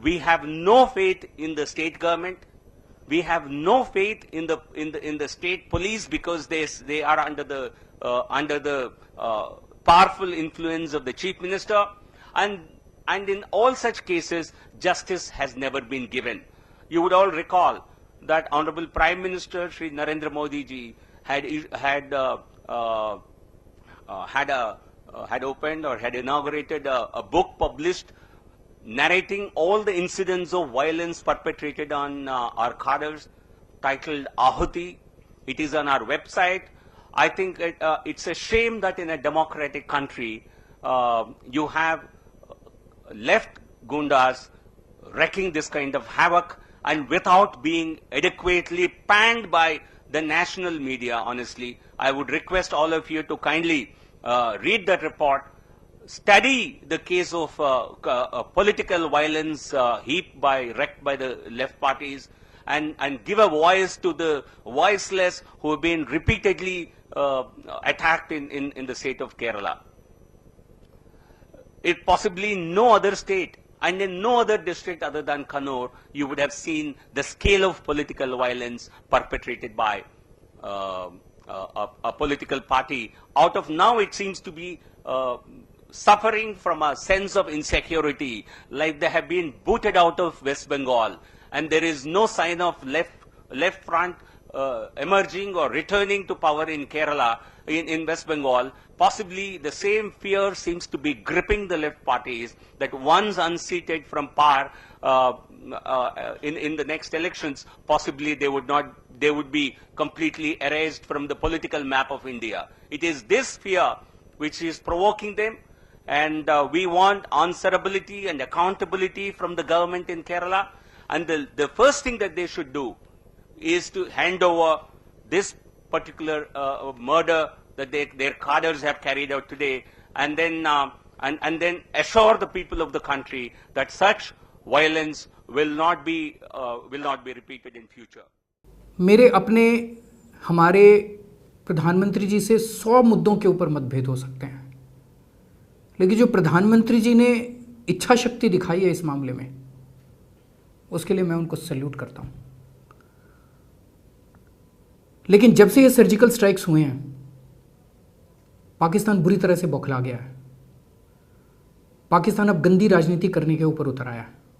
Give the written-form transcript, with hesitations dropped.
We have no faith in the state government. We have no faith in the state police because they are under the powerful influence of the chief minister, and in all such cases justice has never been given. You would all recall that Honorable Prime Minister Shri Narendra Modi ji had opened or had inaugurated a book published narrating all the incidents of violence perpetrated on our cadres, titled Ahuti. It is on our website. I think it's a shame that in a democratic country you have left gundas wreaking this kind of havoc, and without being adequately panned by the national media. Honestly, I would request all of you to kindly read that report, study the case of political violence wreaked by the left parties, and give a voice to the voiceless who have been repeatedly attacked in the state of Kerala. It possibly no other state and in no other district other than Kannur you would have seen the scale of political violence perpetrated by a political party. Out of now it seems to be suffering from a sense of insecurity, like they have been booted out of West Bengal, and there is no sign of left front emerging or returning to power in Kerala, in West Bengal. Possibly the same fear seems to be gripping the left parties, that once unseated from power in the next elections, possibly they would be completely erased from the political map of India. It is this fear which is provoking them, and we want answerability and accountability from the government in Kerala. And the first thing that they should do is to hand over this particular murder that their cadres have carried out today, and then assure the people of the country that such violence will not be repeated in future. मेरे अपने हमारे प्रधानमंत्री जी से 100 मुद्दों के ऊपर मतभेद हो सकते हैं, लेकिन जो प्रधानमंत्री जी ने इच्छा शक्ति दिखाई है इस मामले में, उसके लिए मैं उनको सैल्यूट करता हूं। लेकिन जब से ये सर्जिकल स्ट्राइक्स हुए हैं, पाकिस्तान बुरी तरह से बौखला गया है। पाकिस्तान अब गंदी राजनीति करने के ऊपर उतर आया है।